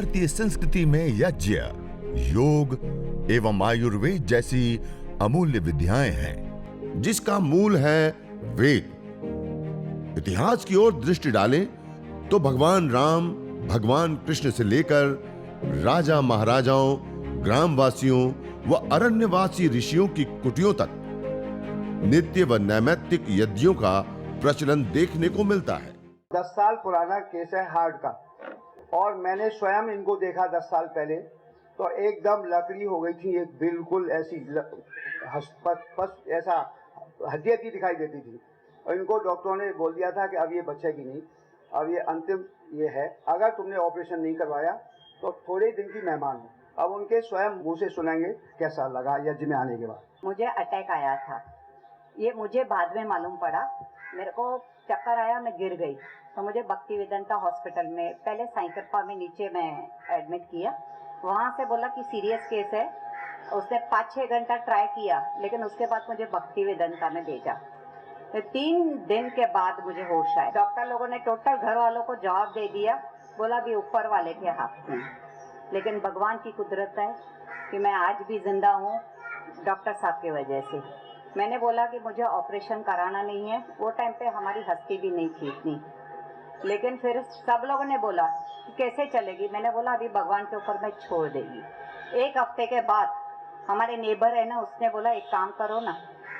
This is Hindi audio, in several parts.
भारतीय संस्कृति में यज्ञ, योग एवं आयुर्वेद जैसी अमूल्य विद्याएं हैं, जिसका मूल है वेद। इतिहास की ओर दृष्टि डालें तो भगवान राम, भगवान कृष्ण से लेकर राजा महाराजाओं, ग्रामवासियों व अरण्यवासी ऋषियों की कुटियों तक नित्य व नैमित्तिक यज्ञों का प्रचलन देखने को मिलता है। 10 साल पुराना केस है हार्ट का, और मैंने स्वयं इनको देखा 10 साल पहले, तो एकदम लकड़ी हो गई थी, एक बिल्कुल ऐसी ऐसा हड्डी दिखाई देती थी। और इनको डॉक्टरों ने बोल दिया था कि अब ये बचेगी नहीं, अब ये अंतिम ये है, अगर तुमने ऑपरेशन नहीं करवाया तो थोड़े दिन की मेहमान हो। अब उनके स्वयं मुंह से सुनेंगे कैसा लगा यज्ञ में आने के बाद। मुझे अटैक आया था, ये मुझे बाद में मालूम पड़ा। मेरे को चक्कर आया, मैं गिर गई, तो मुझे भक्ति वेदांता हॉस्पिटल में, पहले साईं में नीचे मैं एडमिट किया। वहाँ से बोला कि सीरियस केस है। उसने 5-6 घंटा ट्राई किया, लेकिन उसके बाद मुझे भक्ति वेदांता में भेजा। तो 3 दिन के बाद मुझे होश आया। डॉक्टर लोगों ने टोटल घर वालों को जवाब दे दिया, बोला भी ऊपर वाले के हाथ में। लेकिन भगवान की कुदरत है कि मैं आज भी जिंदा हूँ डॉक्टर साहब की वजह से। मैंने बोला कि मुझे ऑपरेशन कराना नहीं है। वो टाइम पे हमारी हस्ती भी नहीं थी इतनी, लेकिन फिर सब लोगों ने बोला कि कैसे चलेगी। मैंने बोला अभी भगवान के ऊपर मैं छोड़ देगी। 1 हफ्ते के बाद हमारे नेबर है ना, उसने बोला एक काम करो ना,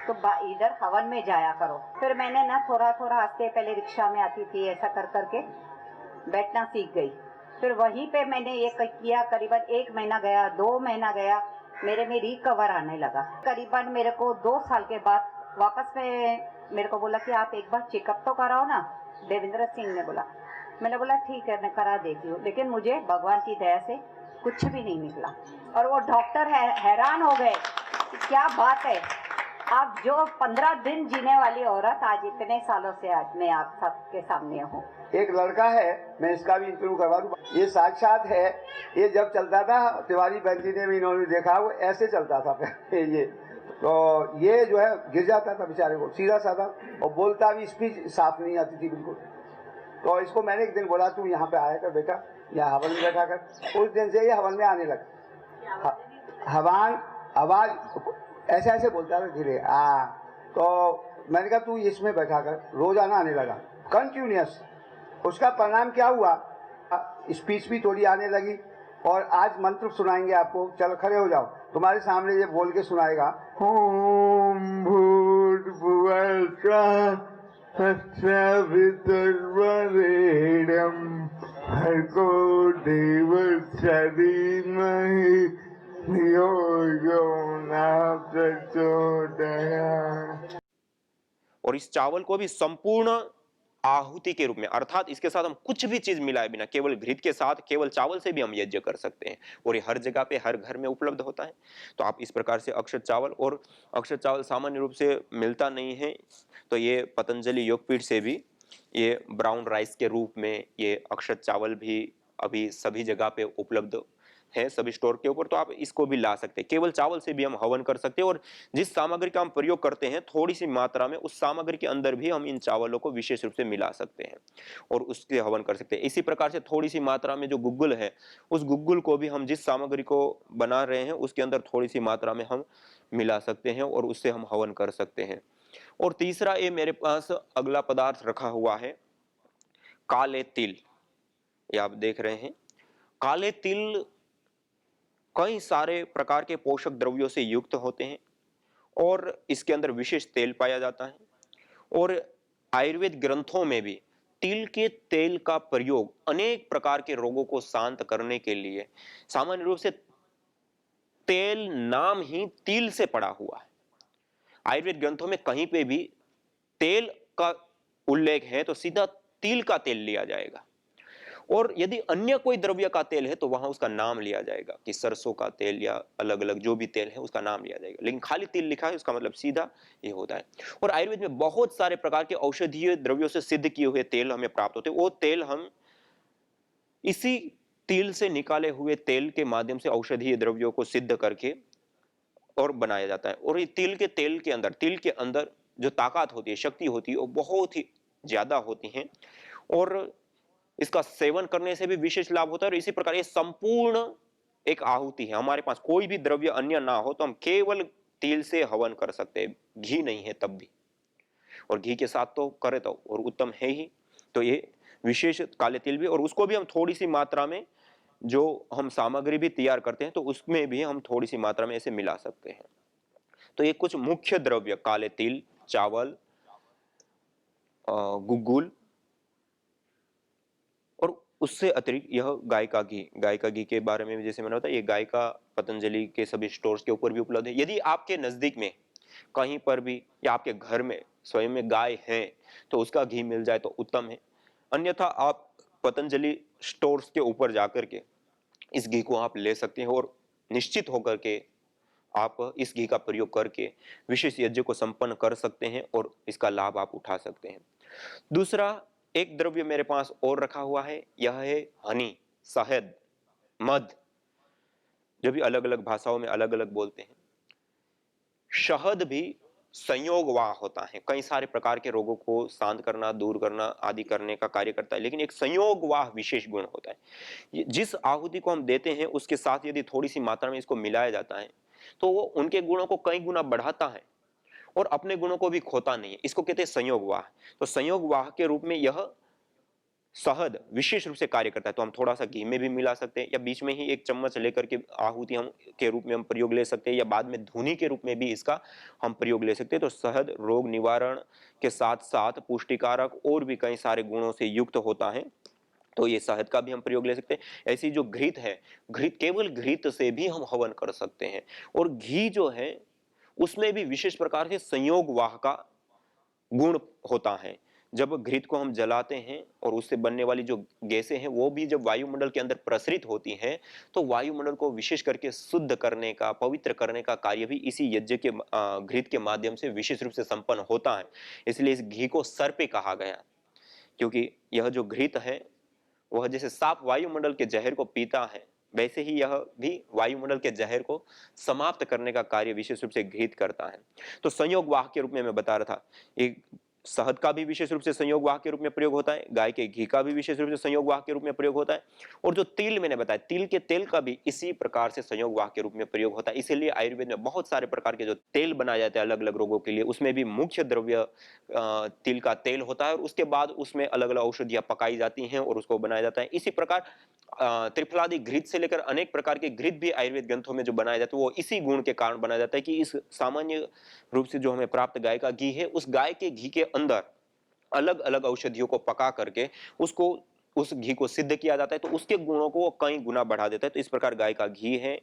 तो इधर हवन में जाया करो। फिर मैंने ना थोड़ा थोड़ा हंसते, पहले रिक्शा में आती थी, ऐसा कर करके बैठना सीख गई। फिर वहीं पे मैंने ये किया, करीबन 1 महीना गया, 2 महीना गया, मेरे में रिकवर आने लगा। करीबन मेरे को 2 साल के बाद वापस में मेरे को बोला कि आप एक बार चेकअप तो कराओ ना, देवेंद्र सिंह ने बोला। मैंने बोला ठीक है, मैं करा देती हूँ। लेकिन मुझे भगवान की दया से कुछ भी नहीं निकला। और वो डॉक्टर हैरान हो गए, क्या बात है, आप जो 15 दिन जीने वाली औरत आज इतने सालों से आज मैं आप सबके सामने हूँ। एक लड़का है, मैं इसका भी इंटरव्यू करवा दूँ, ये साक्षात है। ये जब चलता था, तिवारी बहन जी ने भी इन्होंने देखा, वो ऐसे चलता था ये। तो ये जो है गिर जाता था बेचारे को, सीधा साधा, और बोलता भी, स्पीच साफ नहीं आती थी बिल्कुल। तो इसको मैंने एक दिन बोला तू यहाँ पे आया कर बेटा, यहाँ हवन में बैठा कर। उस दिन से ये हवन में आने लगा। हवन आवाज ऐसे ऐसे बोलता था धीरे। तो मैंने कहा तू इसमें बैठा कर, रोजाना आने लगा कंटिन्यूस। उसका परिणाम क्या हुआ, स्पीच भी थोड़ी आने लगी। और आज मंत्र सुनाएंगे आपको, चलो खड़े हो जाओ, तुम्हारे सामने ये बोल के सुनाएगा। ओम भूर्भुवः स्वः तत्सवितुर्वरेण्यं भर्गो देवस्य धीमहि धियो यो न प्रचोदयात्। और इस चावल को भी संपूर्ण आहुति के रूप में, अर्थात इसके साथ हम कुछ भी चीज मिलाए बिना, केवल घृत के साथ, केवल चावल से भी हम यज्ञ कर सकते हैं। और ये हर जगह पे, हर घर में उपलब्ध होता है। तो आप इस प्रकार से अक्षत चावल, और अक्षत चावल सामान्य रूप से मिलता नहीं है, तो ये पतंजलि योगपीठ से भी ये ब्राउन राइस के रूप में ये अक्षत चावल भी अभी सभी जगह पे उपलब्ध है, सभी स्टोर के ऊपर। तो आप इसको भी ला सकते हैं। केवल चावल से भी हम हवन कर सकते हैं। और जिस सामग्री का हम प्रयोग करते हैं, थोड़ी सी मात्रा में उस सामग्री के अंदर भी हम इन चावलों को विशेष रूप से मिला सकते हैं और उसके हवन कर सकते हैं। इसी प्रकार से थोड़ी सी मात्रा में जो गुग्गुल है, उस गुग्गुल को भी हम जिस सामग्री को बना रहे हैं उसके अंदर थोड़ी सी मात्रा में हम मिला सकते हैं और उससे हम हवन कर सकते हैं। और तीसरा, ये मेरे पास अगला पदार्थ रखा हुआ है, काले तिल। ये आप देख रहे हैं, काले तिल कई सारे प्रकार के पोषक द्रव्यों से युक्त होते हैं और इसके अंदर विशेष तेल पाया जाता है। और आयुर्वेद ग्रंथों में भी तिल के तेल का प्रयोग अनेक प्रकार के रोगों को शांत करने के लिए, सामान्य रूप से तेल नाम ही तिल से पड़ा हुआ है। आयुर्वेद ग्रंथों में कहीं पे भी तेल का उल्लेख है तो सीधा तिल का तेल लिया जाएगा। और यदि अन्य कोई द्रव्य का तेल है तो वहां उसका नाम लिया जाएगा कि सरसों का तेल या अलग अलग जो भी तेल है उसका नाम लिया जाएगा। लेकिन खाली तिल लिखा है, उसका मतलब सीधा ये होता है। और आयुर्वेद में बहुत सारे प्रकार के औषधीय द्रव्यों से सिद्ध किए हुए तेल हमें प्राप्त होते हैं। वो तेल हम इसी तिल से निकाले हुए तेल के माध्यम से औषधीय द्रव्यों को सिद्ध करके और बनाया जाता है। और ये तिल के अंदर जो ताकत होती है, शक्ति होती है, वो बहुत ही ज्यादा होती है। और इसका सेवन करने से भी विशेष लाभ होता है। और इसी प्रकार ये संपूर्ण एक आहुति है। हमारे पास कोई भी द्रव्य अन्य ना हो तो हम केवल तिल से हवन कर सकते हैं, घी नहीं है तब भी, और घी के साथ तो करे तो और उत्तम है ही। तो ये विशेष काले तिल भी, और उसको भी हम थोड़ी सी मात्रा में, जो हम सामग्री भी तैयार करते हैं तो उसमें भी हम थोड़ी सी मात्रा में ऐसे मिला सकते हैं। तो ये कुछ मुख्य द्रव्य, काले तिल, चावल, गुग्गुल, और उससे अतिरिक्त यह गाय का घी। गाय का घी के बारे में भी जैसे मैंने बताया, ये गाय का पतंजलि के सभी स्टोर्स के ऊपर भी उपलब्ध है। यदि आपके नजदीक में कहीं पर भी या आपके घर में स्वयं में गाय है तो उसका घी मिल जाए तो उत्तम है। अन्यथा आप पतंजलि स्टोर्स के ऊपर जाकर के इस घी को आप ले सकते हैं, और निश्चित होकर के आप इस घी का प्रयोग करके विशेष यज्ञ को संपन्न कर सकते हैं और इसका लाभ आप उठा सकते हैं। दूसरा एक द्रव्य मेरे पास और रखा हुआ है, यह है हनी, शहद, मध, जो भी अलग अलग भाषाओं में अलग अलग बोलते हैं। शहद भी संयोगवाह होता है, कई सारे प्रकार के रोगों को शांत करना, दूर करना आदि करने का कार्य करता है, लेकिन एक संयोगवाह विशेष गुण होता है। जिस आहुति को हम देते हैं उसके साथ यदि थोड़ी सी मात्रा में इसको मिलाया जाता है तो वो उनके गुणों को कई गुना बढ़ाता है और अपने गुणों को भी खोता नहीं है। इसको कहते हैं संयोगवाह। तो संयोगवाह के रूप में यह शहद विशेष रूप से कार्य करता है। तो हम थोड़ा सा घी में भी मिला सकते हैं, या बीच में ही एक चम्मच लेकर के आहुति हम के रूप में हम प्रयोग ले सकते हैं, या बाद में धुनी के रूप में भी इसका हम प्रयोग ले सकते हैं। तो शहद रोग निवारण के साथ साथ पुष्टिकारक और भी कई सारे गुणों से युक्त होता है, तो ये शहद का भी हम प्रयोग ले सकते हैं। ऐसी जो घृत है, घृत, केवल घृत से भी हम हवन कर सकते हैं। और घी जो है उसमें भी विशेष प्रकार से संयोगवाह का गुण होता है। जब घृत को हम जलाते हैं और उससे बनने वाली जो गैसें हैं वो भी जब वायुमंडल के अंदर प्रसरित होती हैं तो वायुमंडल को विशेष करके शुद्ध करने का, पवित्र करने का कार्य भी इसी यज्ञ के घृत के माध्यम से विशेष रूप से संपन्न होता है। इसलिए इस घी को सर्पे कहा गया, क्योंकि यह जो घृत है वह जैसे सांप वायुमंडल के जहर को पीता है, वैसे ही यह भी वायुमंडल के जहर को समाप्त करने का कार्य विशेष रूप से घृत करता है। तो संयोगवाह के रूप में मैं बता रहा था, एक शहद का भी विशेष रूप से संयोगवाह के रूप में प्रयोग होता है, गाय के घी का भी विशेष रूप से संयोगवाह के रूप में प्रयोग होता है, और जो तिल मैंने बताया, तिल के तेल का भी इसी प्रकार से संयोगवाह के रूप में प्रयोग होता है। इसीलिए आयुर्वेद में बहुत सारे प्रकार के जो तेल बनाए जाते हैं अलग अलग रोगों के लिए, उसमें भी मुख्य द्रव्य तिल का तेल होता है, और उसके बाद उसमें अलग अलग औषधियां पकाई जाती हैं और उसको बनाया जाता है। इसी प्रकार त्रिफलादि घृत से लेकर अनेक प्रकार के घृत भी आयुर्वेद ग्रंथों में जो बनाए जाते हैं वो इसी गुण के कारण बनाया जाता है कि इस सामान्य रूप से जो हमें प्राप्त गाय का घी है, उस गाय के घी के अंदर अलग अलग औषधियों को पका करके उसको, उस घी को सिद्ध किया जाता है, तो उसके गुणों को वो कई गुना बढ़ा देता है। तो इस प्रकार गाय का घी है,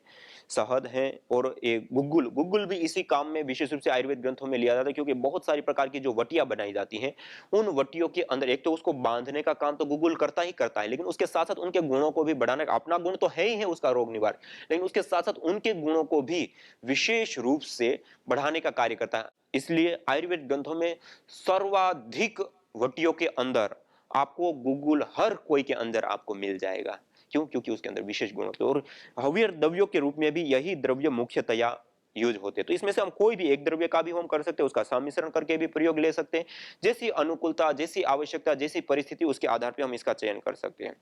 शहद है, और एक गुग्गुल, गुग्गुल भी इसी काम में विशेष रूप से आयुर्वेद ग्रंथों में लिया जाता है, क्योंकि बहुत सारी प्रकार की जो वटियां बनाई जाती हैं उन वटियों के अंदर एक तो उसको बांधने का काम तो गुग्गुल करता ही करता है, लेकिन उसके साथ साथ उनके गुणों को भी बढ़ाने का, अपना गुण तो है ही है उसका रोग निवारक, लेकिन उसके साथ साथ उनके गुणों को भी विशेष रूप से बढ़ाने का कार्य करता है। इसलिए आयुर्वेद ग्रंथों में सर्वाधिक वटियों के अंदर आपको गुग्गुल हर कोई के अंदर आपको मिल जाएगा। क्यों? क्योंकि उसके अंदर विशेष गुण होते हैं, और हव्य द्रव्यों के रूप में भी यही द्रव्य मुख्यतया यूज होते हैं। तो इसमें से हम कोई भी एक द्रव्य का भी होम कर सकते हैं, उसका सम्मिश्रण करके भी प्रयोग ले सकते हैं। जैसी अनुकूलता, जैसी आवश्यकता, जैसी परिस्थिति, उसके आधार पर हम इसका चयन कर सकते हैं।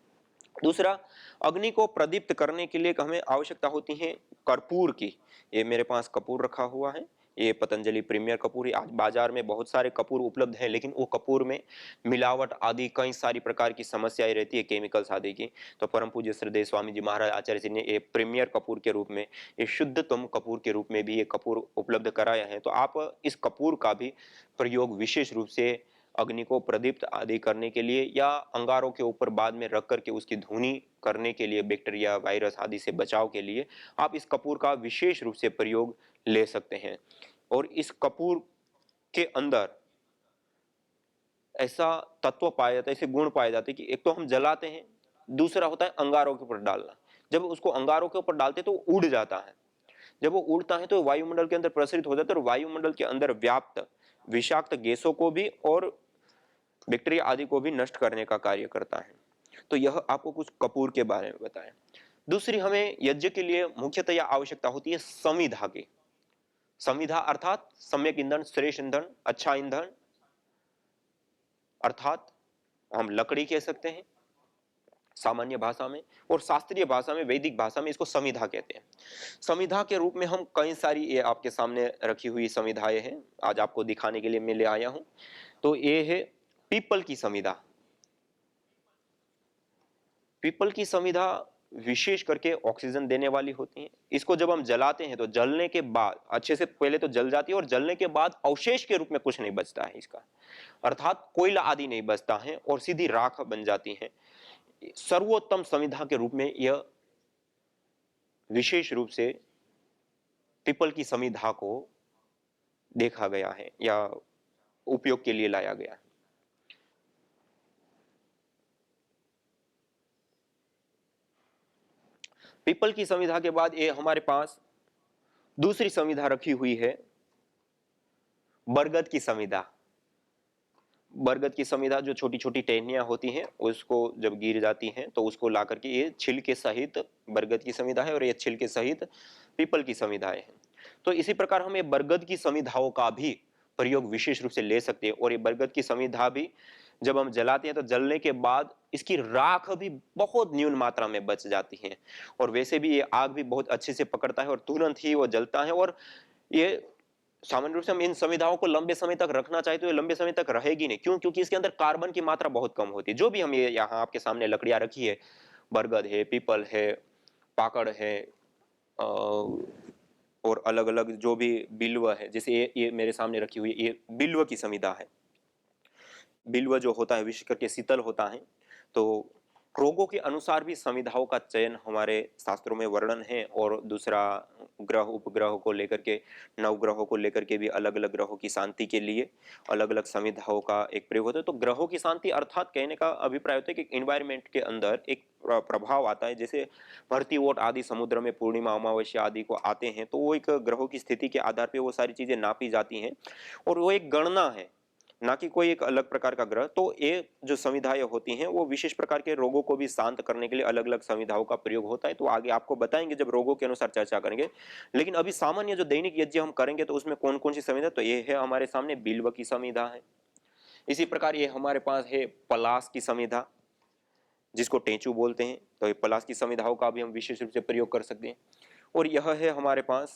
दूसरा, अग्नि को प्रदीप्त करने के लिए हमें आवश्यकता होती है कर्पूर की। ये मेरे पास कपूर रखा हुआ है, ये पतंजलि प्रीमियर कपूर है। आज बाजार में बहुत सारे कपूर उपलब्ध हैं, लेकिन वो कपूर में मिलावट आदि कई सारी प्रकार की समस्याएं रहती है, केमिकल्स आदि की। तो परम पूज्य श्रद्धेय स्वामी जी महाराज आचार्य जी ने ये प्रीमियर कपूर के रूप में, ये शुद्धतम कपूर के रूप में भी ये कपूर उपलब्ध कराया है। तो आप इस कपूर का भी प्रयोग विशेष रूप से अग्नि को प्रदीप्त आदि करने के लिए, या अंगारों के ऊपर बाद में रख करके उसकी धुनी करने के लिए, बैक्टीरिया वायरस आदि से बचाव के लिए आप इस कपूर का विशेष रूप से प्रयोग ले सकते हैं। और इस कपूर के अंदर ऐसा तत्व पाया जाता है, ऐसे गुण पाए जाते हैं कि एक तो हम जलाते हैं, दूसरा होता है अंगारों के ऊपर डालना। जब उसको अंगारों के ऊपर डालते तो वो उड़ जाता है, जब वो उड़ता है तो वायुमंडल के अंदर प्रसरित हो जाता है, और वायुमंडल के अंदर व्याप्त विषाक्त गैसों को भी और बैक्टीरिया आदि को भी नष्ट करने का कार्य करता है। तो यह आपको कुछ कपूर के बारे में बताएं। दूसरी, हमें यज्ञ के लिए मुख्यतः आवश्यकता होती है संविधा की। संविधा अर्थात सम्यक ईंधन, श्रेष्ठ ईंधन, अच्छा ईंधन, अर्थात हम लकड़ी कह सकते हैं, सामान्य भाषा में, और शास्त्रीय भाषा में, वैदिक भाषा में इसको समिधा कहते हैं। समिधा के रूप में हम कई सारी, ये आपके सामने रखी हुई समिधाएं हैं, आज आपको दिखाने के लिए मैं ले आया हूं। तो ये है पीपल की समिधा। पीपल की समिधा विशेष करके ऑक्सीजन देने वाली होती है। इसको जब हम जलाते हैं तो जलने के बाद अच्छे से पहले तो जल जाती है, और जलने के बाद अवशेष के रूप में कुछ नहीं बचता है इसका, अर्थात कोयला आदि नहीं बचता है, और सीधी राख बन जाती है। सर्वोत्तम समिधा के रूप में यह विशेष रूप से पीपल की समिधा को देखा गया है या उपयोग के लिए लाया गया है। पीपल की समिधा के बाद ये हमारे पास दूसरी समिधा रखी हुई है, बरगद की समिधा। बरगद की समिधा जो छोटी छोटी टहनियां होती हैं, उसको जब गिर जाती हैं तो उसको ला करके, ये छिलके सहित बरगद की समिधा है, और ये छिलके सहित पीपल की समिधाएं हैं। तो इसी प्रकार हम ये बरगद की समिधाओं का भी प्रयोग विशेष रूप से ले सकते हैं। और ये बरगद की समिधा भी जब हम जलाते हैं तो जलने के बाद इसकी राख भी बहुत न्यून मात्रा में बच जाती है, और वैसे भी ये आग भी बहुत अच्छे से पकड़ता है और तुरंत ही वो जलता है। और ये सामान्य रूप से हम इन समिधाओं को लंबे समय तक रखना चाहे तो ये लंबे समय तक रहेगी नहीं। क्यों? क्योंकि इसके अंदर कार्बन की मात्रा बहुत कम होती है। जो भी हम ये यहाँ आपके सामने लकड़ियां रखी है, बरगद है, पीपल है, पाकड़ है, और अलग अलग जो भी बिल्व है, जैसे ये मेरे सामने रखी हुई ये बिल्व की समिधा है। बिल्व जो होता है विशेष करके शीतल होता है। तो रोगों के अनुसार भी समिधाओं का चयन हमारे शास्त्रों में वर्णन है। और दूसरा, ग्रह उपग्रह को लेकर के, नवग्रहों को लेकर के भी अलग अलग ग्रहों की शांति के लिए अलग अलग समिधाओं का एक प्रयोग होता है। तो ग्रहों की शांति अर्थात कहने का अभिप्राय होता है कि इन्वायरमेंट के अंदर एक प्रभाव आता है। जैसे भरती ओट आदि समुद्र में पूर्णिमा अमावस्या आदि को आते हैं, तो वो एक ग्रहों की स्थिति के आधार पर वो सारी चीजें नापी जाती हैं, और वो एक गणना है, ना कि कोई एक अलग प्रकार का ग्रह। तो ये जो समिधाएं होती हैं वो विशेष प्रकार के रोगों को भी शांत करने के लिए अलग अलग समिधाओं का प्रयोग होता है। तो आगे आपको बताएंगे जब रोगों के अनुसार चर्चा करेंगे। लेकिन अभी सामान्य जो दैनिक यज्ञ हम करेंगे तो उसमें कौन कौन सी समिधा, तो ये है हमारे सामने बिल्व की समिधा है। इसी प्रकार ये हमारे पास है पलाश की समिधा, जिसको टेंचू बोलते हैं। तो ये पलाश की समिधाओं का भी हम विशेष रूप से प्रयोग कर सकते हैं। और यह है हमारे पास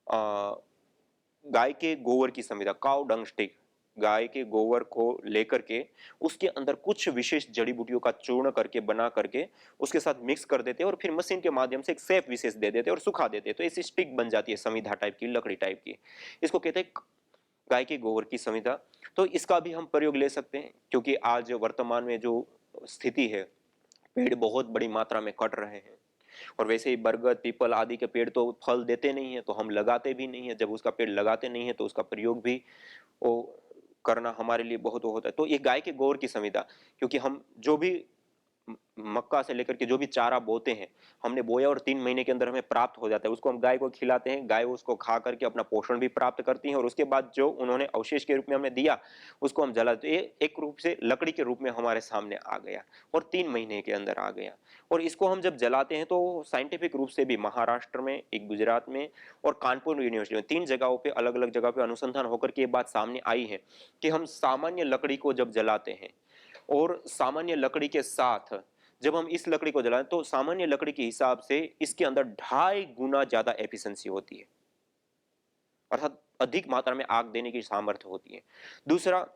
गाय के गोबर की समिधा, काउ डंग स्टिक। गाय के गोबर को लेकर के उसके अंदर कुछ विशेष जड़ी बूटियों का चूर्ण करके बना करके उसके साथ मिक्स कर देते हैं, और फिर मशीन के माध्यम से एक सेफ विशेष दे देते हैं और सुखा देते हैं। तो ऐसी स्टिक बन जाती है समिधा टाइप की, लकड़ी टाइप की। इसको कहते हैं गाय के गोबर की समिधा। तो इसका भी हम प्रयोग ले सकते हैं, क्योंकि आज वर्तमान में जो स्थिति है, पेड़ बहुत बड़ी मात्रा में कट रहे हैं, और वैसे ही बरगद पीपल आदि के पेड़ तो फल देते नहीं है, तो हम लगाते भी नहीं है। जब उसका पेड़ लगाते नहीं है तो उसका प्रयोग भी वो करना हमारे लिए बहुत वो होता है। तो ये गाय के गोबर की समिधा, क्योंकि हम जो भी मक्का से लेकर के जो भी चारा बोते हैं, हमने बोया और 3 महीने के अंदर हमें प्राप्त हो जाता है, उसको हम गाय को खिलाते हैं। गाय उसको खा करके अपना पोषण भी प्राप्त करती है, और उसके बाद जो उन्होंने अवशेष के रूप में हमें दिया उसको हम जलाते। ये एक रूप से लकड़ी के रूप में हमारे सामने आ गया, और 3 महीने के अंदर आ गया। और इसको हम जब जलाते हैं तो साइंटिफिक रूप से भी महाराष्ट्र में, एक गुजरात में और कानपुर यूनिवर्सिटी में, 3 जगहों पे अलग अलग जगह पे अनुसंधान होकर के ये बात सामने आई है कि हम सामान्य लकड़ी को जब जलाते हैं और सामान्य लकड़ी के साथ जब हम इस लकड़ी को जलाएं तो सामान्य लकड़ी के हिसाब से इसके अंदर 2.5 गुना ज्यादा एफिशिएंसी होती है, अर्थात अधिक मात्रा में आग देने की सामर्थ्य होती है। दूसरा,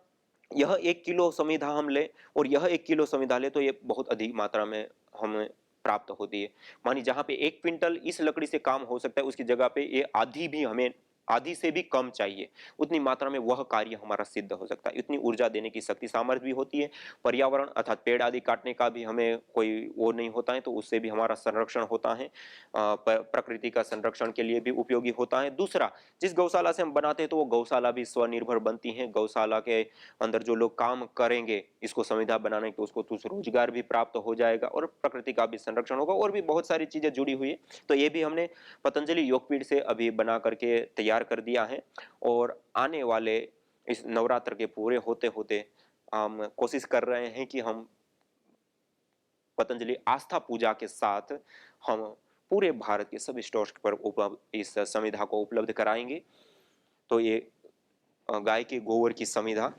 यह 1 किलो समिधा हम ले और यह 1 किलो समिधा ले तो यह बहुत अधिक मात्रा में हमें प्राप्त होती है। मानी जहां पे 1 क्विंटल इस लकड़ी से काम हो सकता है, उसकी जगह पे ये आधी भी हमें, आधी से भी कम चाहिए, उतनी मात्रा में वह कार्य हमारा सिद्ध हो सकता है। इतनी ऊर्जा देने की शक्ति सामर्थ्य भी होती है। पर्यावरण अर्थात पेड़ आदि काटने का भी हमें कोई वो नहीं होता है, तो उससे भी हमारा संरक्षण होता है, प्रकृति का संरक्षण के लिए भी उपयोगी होता है। दूसरा, जिस गौशाला से हम बनाते हैं तो वो गौशाला भी स्वनिर्भर बनती है। गौशाला के अंदर जो लोग काम करेंगे इसको समिधा बनाने के, उसको कुछ रोजगार भी प्राप्त हो जाएगा और प्रकृति का भी संरक्षण होगा, और भी बहुत सारी चीजें जुड़ी हुई है। तो ये भी हमने पतंजलि योगपीठ से अभी बना करके तैयार कर दिया है, और आने वाले इस नवरात्र के पूरे होते होते हम कोशिश कर रहे हैं कि हम पतंजलि आस्था पूजा के साथ हम पूरे भारत के सभी स्टोर्स पर इस समिधा को उपलब्ध कराएंगे। तो ये गाय के गोबर की समिधा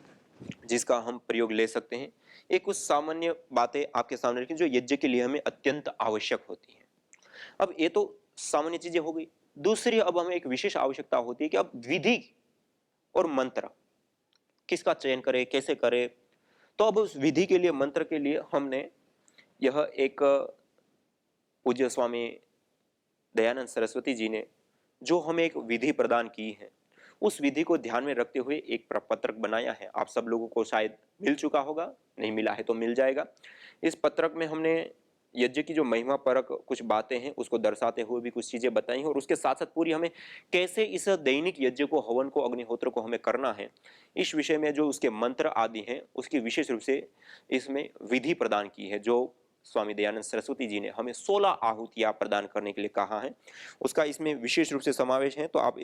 जिसका हम प्रयोग ले सकते हैं, एक कुछ सामान्य बातें आपके सामने रखी जो यज्ञ के लिए हमें अत्यंत आवश्यक होती हैं। अब ये तो सामान्य चीजें हो गई। दूसरी अब हमें एक विशेष आवश्यकता होती है कि अब विधि और मंत्र किसका चयन करें, कैसे करें। तो अब उस विधि के लिए, मंत्र के लिए हमने यह एक पूज्य स्वामी दयानंद सरस्वती जी ने जो हमें एक विधि प्रदान की है, उस विधि को ध्यान में रखते हुए एक पत्रक बनाया है। आप सब लोगों को शायद मिल चुका होगा, नहीं मिला है तो मिल जाएगा। इस पत्रक में हमने यज्ञ की जो महिमा परक कुछ बातें हैं उसको दर्शाते हुए भी कुछ चीजें बताई हैं, और उसके साथ साथ पूरी हमें कैसे इस दैनिक यज्ञ को, हवन को, अग्निहोत्र को हमें करना है, इस विषय में जो उसके मंत्र आदि हैं उसकी विशेष रूप से इसमें विधि प्रदान की है। जो स्वामी दयानंद सरस्वती जी ने हमें 16 आहुतियां प्रदान करने के लिए कहा है, उसका इसमें विशेष रूप से समावेश है। तो आप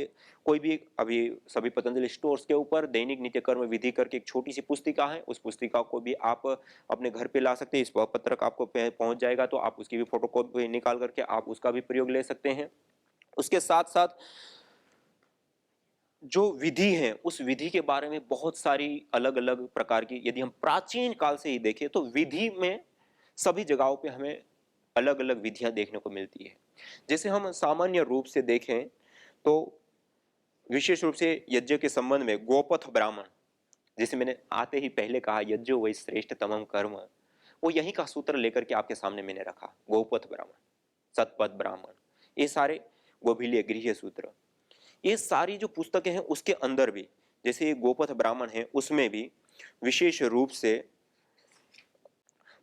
कोई भी अभी सभी पतंजलि स्टोर्स के ऊपर दैनिक नित्य कर्म विधि करके एक छोटी सी पुस्तिका है, उस पुस्तिका को भी आप अपने घर पे ला सकते हैं। इस पत्रक आपको पहुंच जाएगा तो आप उसकी भी फोटोकॉपी निकाल करके आप उसका भी प्रयोग ले सकते हैं। उसके साथ साथ जो विधि है, उस विधि के बारे में बहुत सारी अलग अलग प्रकार की, यदि हम प्राचीन काल से ही देखें तो विधि में सभी जगहों पे हमें अलग अलग विधियां देखने को मिलती है। जैसे हम सामान्य रूप से देखें तो विशेष रूप से यज्ञ के संबंध में गोपथ ब्राह्मण, जैसे मैंने आते ही पहले कहा यज्ञो वै श्रेष्ठ तमम कर्म, वो यही का सूत्र लेकर के आपके सामने मैंने रखा। गोपथ ब्राह्मण, सतपथ ब्राह्मण, ये सारे गोभिलीय गृह्य सूत्र, ये सारी जो पुस्तकें हैं उसके अंदर भी, जैसे ये गोपथ ब्राह्मण है उसमें भी विशेष रूप से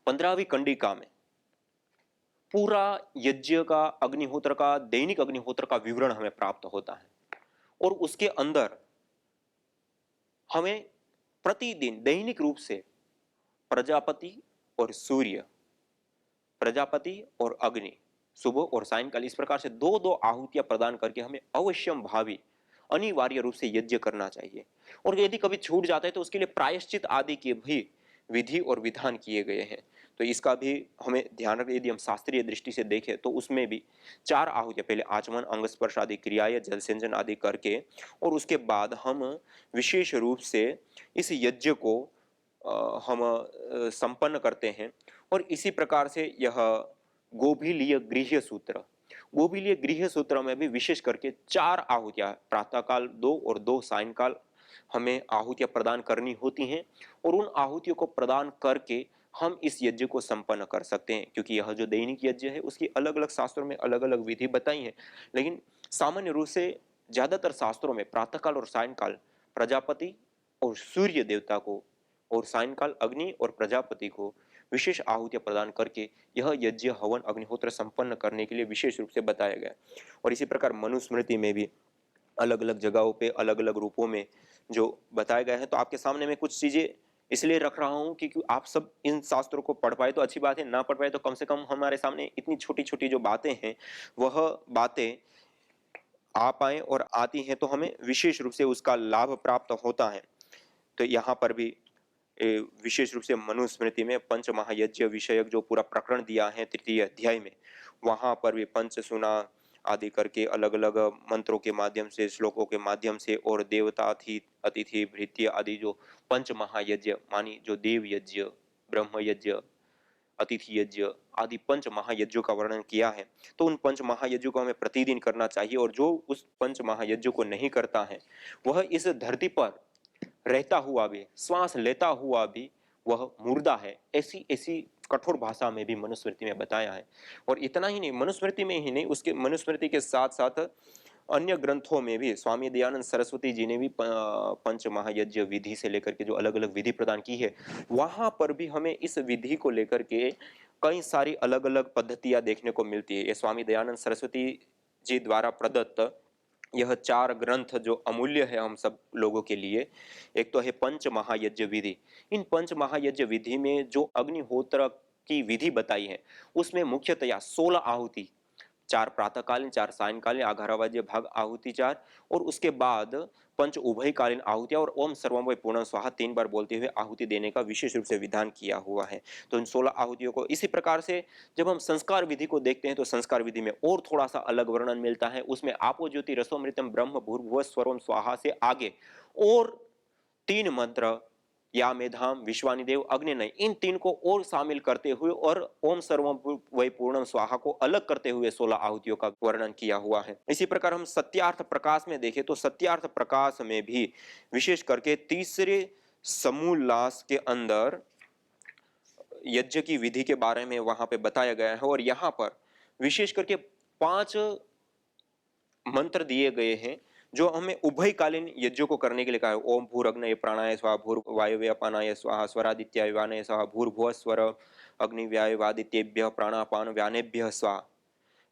15वीं कंडिका में पूरा यज्ञ का, अग्निहोत्र का, दैनिक अग्निहोत्र का विवरण हमें प्राप्त होता है। और उसके अंदर हमें प्रतिदिन दैनिक रूप से प्रजापति और सूर्य, प्रजापति और अग्नि, सुबह और सायंकाल, इस प्रकार से दो दो आहुतियां प्रदान करके हमें अवश्यम भावी अनिवार्य रूप से यज्ञ करना चाहिए। और यदि कभी छूट जाता है तो उसके लिए प्रायश्चित आदि के भी विधि और विधान किए गए हैं। तो इसका भी हमें ध्यान रखें। यदि हम शास्त्रीय दृष्टि से देखें तो उसमें भी 4 आहुतियां, पहले आचमन, अंगस्पर्श आदि क्रियाएं, जल सिंचन आदि करके, और उसके बाद हम विशेष रूप से इस यज्ञ को हम संपन्न करते हैं। और इसी प्रकार से यह गोभिलीय गृह्य सूत्र, गोभिलीय गृह्य सूत्र में भी विशेष करके 4 आहुतियां, प्रातःकाल 2 और 2 सायंकाल हमें आहुतियां प्रदान करनी होती हैं। और उन आहुतियों को प्रदान करके हम इस यज्ञ को संपन्न कर सकते हैं, क्योंकि यह जो दैनिक यज्ञ है उसकी अलग अलग शास्त्रों में अलग अलग विधि बताई है। लेकिन सामान्य रूप से ज्यादातर शास्त्रों में प्रातःकाल और सायंकाल प्रजापति और सूर्य देवता को, और सायंकाल अग्नि और प्रजापति को विशेष आहुतियां प्रदान करके यह यज्ञ, हवन, अग्निहोत्र संपन्न करने के लिए विशेष रूप से बताया गया। और इसी प्रकार मनुस्मृति में भी अलग अलग जगहों पे अलग अलग रूपों में जो बताया गया है। तो आपके सामने मैं कुछ चीजें इसलिए रख रहा हूं क्योंकि आप सब इन शास्त्रों को पढ़ पाए तो अच्छी बात है, ना पढ़ पाए तो कम से कम हमारे सामने इतनी छोटी छोटी जो बातें हैं वह बातें आ पाए, और आती हैं तो हमें विशेष रूप से उसका लाभ प्राप्त होता है। तो यहाँ पर भी विशेष रूप से मनुस्मृति में पंच महायज्ञ विषयक जो पूरा प्रकरण दिया है 3य अध्याय में, वहां पर भी पंच सुना आदि करके अलग अलग मंत्रों के माध्यम से, श्लोकों के माध्यम से, और देवता, अतिथि, भृत्य आदि जो पंच महायज्ञ मानी, जो देव यज्ञ, ब्रह्म यज्ञ, अतिथि यज्ञ आदि पंच महायज्ञों का वर्णन किया है। तो उन पंच महायज्ञों को हमें प्रतिदिन करना चाहिए, और जो उस पंच महायज्ञों को नहीं करता है वह इस धरती पर रहता हुआ भी, श्वास लेता हुआ भी वह मुर्दा है, ऐसी ऐसी कठोर भाषा में भी मनुस्मृति में बताया है। और इतना ही नहीं, मनुस्मृति में ही नहीं, उसके मनुस्मृति के साथ साथ अन्य ग्रंथों में भी स्वामी दयानंद सरस्वती जी ने भी पंच महायज्ञ विधि से लेकर के जो अलग अलग विधि प्रदान की है, वहां पर भी हमें इस विधि को लेकर के कई सारी अलग अलग पद्धतियां देखने को मिलती है। ये स्वामी दयानंद सरस्वती जी द्वारा प्रदत्त यह 4 ग्रंथ जो अमूल्य है हम सब लोगों के लिए, एक तो है पंच महायज्ञ विधि। इन पंच महायज्ञ विधि में जो अग्निहोत्र की विधि बताई है उसमें मुख्यतया 16 आहुति, 4 प्रातःकालीन, 4 सायंकालीन, आघारावाज्य भाग आहुति 4, और उसके बाद पंच उभयकालीन आहुतियां और ओम सर्वम वै पूर्णं स्वाहा 3 बार बोलते हुए आहुति देने का विशेष रूप से विधान किया हुआ है। तो इन 16 आहुतियों को इसी प्रकार से जब हम संस्कार विधि को देखते हैं तो संस्कार विधि में और थोड़ा सा अलग वर्णन मिलता है। उसमें आपो ज्योति रसोमृतम ब्रह्म भूर्भुवः स्वरम स्वाहा से आगे और 3 मंत्र या मेधाम, विश्वानिदेव, अग्निनय, इन तीन को और शामिल करते हुए और ओम सर्वम वै पूर्णम स्वाहा को अलग करते हुए 16 आहुतियों का वर्णन किया हुआ है। इसी प्रकार हम सत्यार्थ प्रकाश में देखें तो सत्यार्थ प्रकाश में भी विशेष करके तीसरे समूल्लास के अंदर यज्ञ की विधि के बारे में वहां पे बताया गया है और यहाँ पर विशेष करके 5 मंत्र दिए गए हैं जो हमें उभयकालीन यज्ञों को करने के लिए कहा है। ओम भूरग्नये प्राणाय स्वाहा, भूर्वायवे अपानाय स्वाहा, स्वरादित्याय व्यानय स्वाहा, भूर्भुवः स्वर अग्निव्याय वादित्येभ्यः प्राणापान व्यानेभ्यः स्वाहा।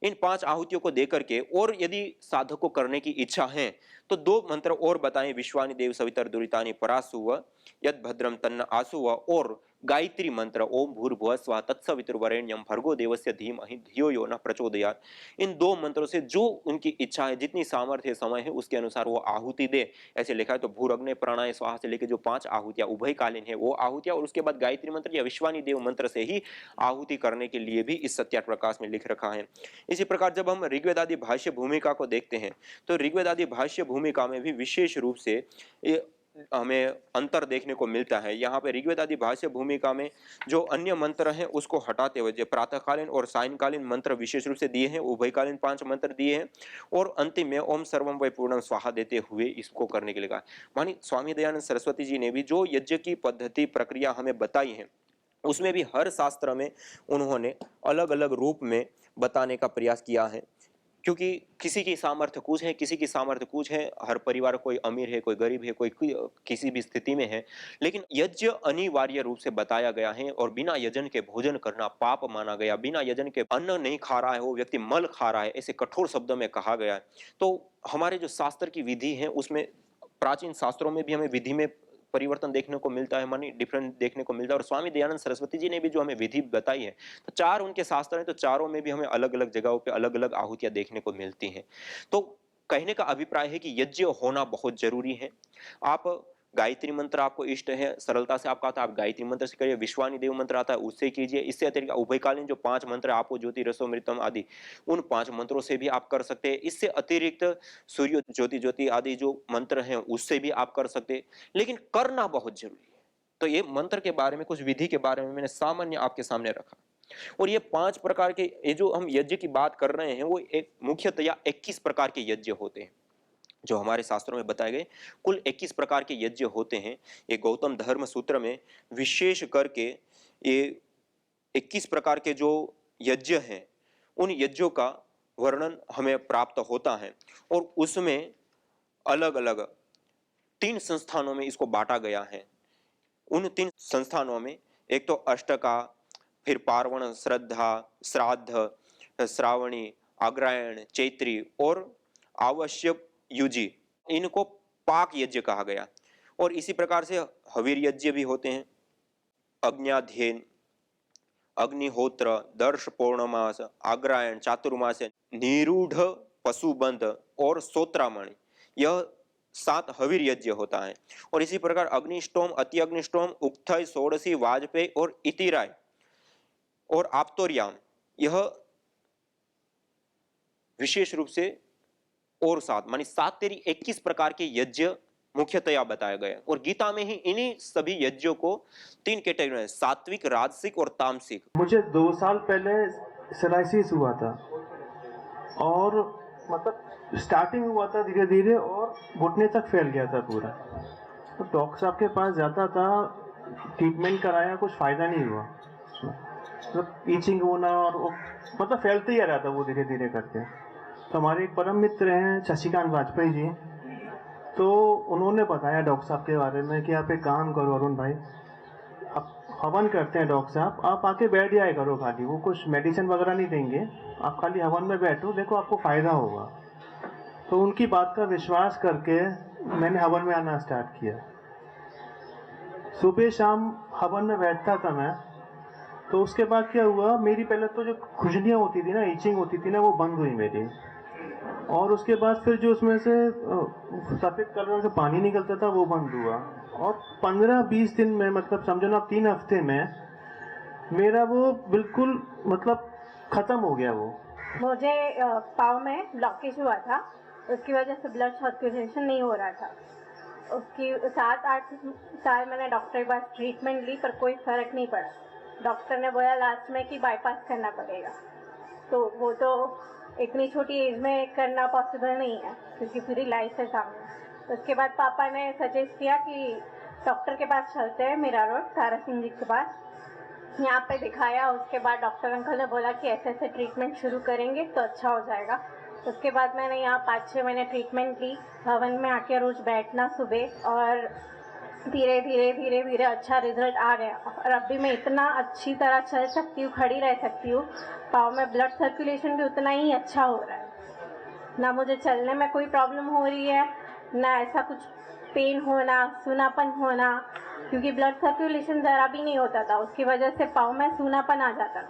इन 5 आहुतियों को देकर के और यदि साधक को करने की इच्छा है तो 2 मंत्र और बताएं, विश्वानि देव सवितर दुरितानि परासुव यद भद्रम तन्न आसुव और गायत्री मंत्र ओम भूर्भुवः स्वः तत्सवितुर्वरेण्यं भर्गो देवस्य धीमहि धियो यो न प्रचोदयात्। इन 2 मंत्रों से जो उनकी इच्छा है, जितनी सामर्थ्य समय है उसके अनुसार वो आहुति दे, ऐसे लिखा है। तो भूरग्ने प्राणाय स्वाहा से लेकर जो 5 आहुतियां उभयकालीन है वो आहुतियां और उसके बाद गायत्री मंत्र या विश्वानि देव मंत्र से ही आहुति करने के लिए भी इस सत्यार्थ प्रकाश में लिख रखा है। इसी प्रकार जब हम ऋग्वेद आदि भाष्य भूमिका को देखते हैं तो ऋग्वेद आदि भाष्य भूमिका में भी विशेष रूप से हमें अंतर देखने को मिलता है। यहाँ पे ऋग्वेद आदि भाष्य भूमिका में जो अन्य मंत्र हैं उसको हटाते हुए जो प्रातःकालीन और सायंकालीन मंत्र विशेष रूप से दिए हैं, उभयकालीन 5 मंत्र दिए हैं और अंतिम में ओम सर्वम वै पूर्णम स्वाहा देते हुए इसको करने के लिए कहा। मानी स्वामी दयानंद सरस्वती जी ने भी जो यज्ञ की पद्धति प्रक्रिया हमें बताई है उसमें भी हर शास्त्र में उन्होंने अलग अलग रूप में बताने का प्रयास किया है, क्योंकि किसी की सामर्थ्य कुछ है, किसी की सामर्थ्य कुछ है। हर परिवार कोई अमीर है, कोई गरीब है, कोई किसी भी स्थिति में है, लेकिन यज्ञ अनिवार्य रूप से बताया गया है और बिना यजन के भोजन करना पाप माना गया। बिना यजन के अन्न नहीं खा रहा है वो व्यक्ति मल खा रहा है, ऐसे कठोर शब्दों में कहा गया है। तो हमारे जो शास्त्र की विधि है उसमें प्राचीन शास्त्रों में भी हमें विधि में परिवर्तन देखने को मिलता है, मानी डिफरेंट देखने को मिलता है। और स्वामी दयानंद सरस्वती जी ने भी जो हमें विधि बताई है, तो 4 उनके शास्त्र हैं, तो चारों में भी हमें अलग अलग जगहों पे अलग अलग आहुतियां देखने को मिलती हैं। तो कहने का अभिप्राय है कि यज्ञ होना बहुत जरूरी है। आप गायत्री मंत्र आपको इष्ट है, सरलता से आपका आता है, आप गायत्री मंत्र से करिए। विश्वानि देव मंत्र आता है उससे कीजिए। इससे अतिरिक्त उभयकालीन जो 5 मंत्र आपको ज्योति रसोमृतम आदि उन 5 मंत्रों से भी आप कर सकते हैं। इससे अतिरिक्त सूर्य ज्योति ज्योति आदि जो मंत्र हैं उससे भी आप कर सकते हैं, लेकिन करना बहुत जरूरी है। तो ये मंत्र के बारे में, कुछ विधि के बारे में मैंने सामान्य आपके सामने रखा। और ये 5 प्रकार के, ये जो हम यज्ञ की बात कर रहे हैं वो एक मुख्यतया 21 प्रकार के यज्ञ होते हैं जो हमारे शास्त्रों में बताए गए। कुल 21 प्रकार के यज्ञ होते हैं। ये गौतम धर्म सूत्र में विशेष करके ये 21 प्रकार के जो यज्ञ हैं उन यज्ञों का वर्णन हमें प्राप्त होता है और उसमें अलग अलग 3 संस्थानों में इसको बांटा गया है। उन 3 संस्थानों में एक तो अष्टका, फिर पार्वण, श्रद्धा, श्राद्ध, श्रावणी, अग्रायण, चैत्री और आवश्यक युजी, इनको पाक यज्ञ कहा गया। और इसी प्रकार से हवीर यज्ञ भी होते हैं, अग्न्याध्ययन, अग्निहोत्र, दर्श पौर्णमास, अग्रायण, चातुर्मास, निरूढ़ पशुबंध और सोत्रामणि, यह 7 हवीर यज्ञ होता है। और इसी प्रकार अग्निष्टोम, अति अग्निष्टोम, उक्थय, षोडशी, वाजपेयी और इतिराय और आप्तोर्याम, यह विशेष रूप से और 7 मानी 7 तेरी 21 प्रकार के यज्ञ मुख्यतया बताया गया। और गीता में ही इन्हीं सभी यज्ञों को 3 कैटेगरी में, सात्विक, राजसिक और तामसिक। मुझे 2 साल पहले सोराइसिस हुआ था और मतलब स्टार्टिंग हुआ था धीरे धीरे और घुटने तक फैल गया था पूरा। तो डॉक्टर साहब के पास जाता था, ट्रीटमेंट कराया, कुछ फ़ायदा नहीं हुआ। मतलब ईचिंग होना और मतलब फैलते ही आ रहा था वो धीरे धीरे करके। तो हमारे एक परम मित्र हैं शशिकांत वाजपेयी जी, तो उन्होंने बताया डॉक्टर साहब के बारे में कि आप एक काम करो अरुण भाई, आप हवन करते हैं डॉक्टर साहब, आप आके बैठ जाया करो खाली, वो कुछ मेडिसिन वगैरह नहीं देंगे, आप खाली हवन में बैठो, देखो आपको फ़ायदा होगा। तो उनकी बात का विश्वास करके मैंने हवन में आना स्टार्ट किया। सुबह शाम हवन में बैठता था मैं। तो उसके बाद क्या हुआ, मेरी पहले तो जो खुजलियाँ होती थी ना, ईचिंग होती थी ना, वो बंद हुई मेरी। और उसके बाद फिर जो उसमें से सफ़ेद कलर का पानी निकलता था वो बंद हुआ। और 15-20 दिन में, मतलब समझो ना 3 हफ्ते में मेरा वो बिल्कुल मतलब ख़त्म हो गया वो। मुझे पाँव में ब्लॉकेज हुआ था, उसकी वजह से ब्लड सर्कुलेशन नहीं हो रहा था। उसकी 7-8 साल मैंने डॉक्टर के पास ट्रीटमेंट ली पर कोई फ़र्क नहीं पड़ा। डॉक्टर ने बोला लास्ट में कि बाईपास करना पड़ेगा, तो वो तो इतनी छोटी एज में करना पॉसिबल नहीं है क्योंकि पूरी लाइफ है सामने। उसके बाद पापा ने सजेस्ट किया कि डॉक्टर के पास चलते हैं, मीरा रोड तारा सिंह जी के पास। यहाँ पे दिखाया, उसके बाद डॉक्टर अंकल ने बोला कि ऐसे ऐसे ट्रीटमेंट शुरू करेंगे तो अच्छा हो जाएगा। उसके बाद मैंने यहाँ 5-6 महीने ट्रीटमेंट ली, भवन में आके रोज़ बैठना सुबह, और धीरे धीरे धीरे धीरे अच्छा रिजल्ट आ गया। और अब भी मैं इतना अच्छी तरह चल सकती हूँ, खड़ी रह सकती हूँ, पाँव में ब्लड सर्कुलेशन भी उतना ही अच्छा हो रहा है, ना मुझे चलने में कोई प्रॉब्लम हो रही है, ना ऐसा कुछ पेन होना, सूनापन होना, क्योंकि ब्लड सर्कुलेशन ज़रा भी नहीं होता था, उसकी वजह से पाँव में सूनापन आ जाता था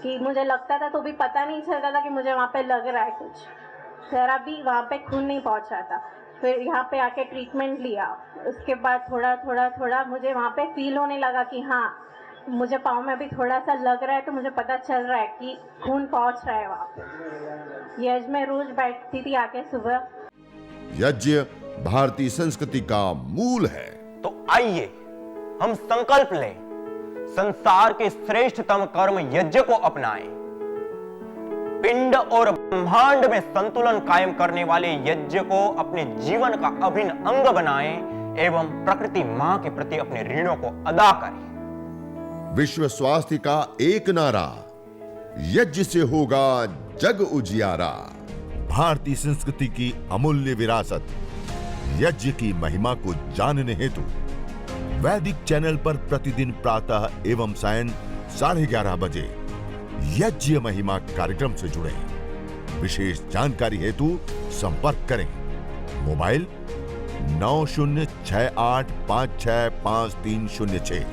कि मुझे लगता था तो भी पता नहीं चलता था कि मुझे वहाँ पे लग रहा है कुछ, ज़रा भी वहाँ पे खून नहीं पहुँच रहा था। फिर यहाँ पे आके ट्रीटमेंट लिया, उसके बाद थोड़ा थोड़ा थोड़ा मुझे वहाँ पे फील होने लगा कि हाँ मुझे पाँव में भी थोड़ा सा लग रहा है, तो मुझे पता चल रहा है कि खून पहुँच रहा है वहाँ पे। यज्ञ में रोज बैठती थी आके सुबह। यज्ञ भारतीय संस्कृति का मूल है। तो आइए हम संकल्प लें, संसार के श्रेष्ठतम कर्म यज्ञ को अपनाएं, पिंड और ब्रह्मांड में संतुलन कायम करने वाले यज्ञ को अपने जीवन का अभिन्न अंग बनाएं एवं प्रकृति मां के प्रति अपने ऋणों को अदा करें। विश्व स्वास्थ्य का एक नारा, यज्ञ से होगा जग उजियारा। भारतीय संस्कृति की अमूल्य विरासत यज्ञ की महिमा को जानने हेतु वैदिक चैनल पर प्रतिदिन प्रातः एवं सायं 11:30 बजे यज्ञ महिमा कार्यक्रम से जुड़े। विशेष जानकारी हेतु संपर्क करें। मोबाइल 9068565306।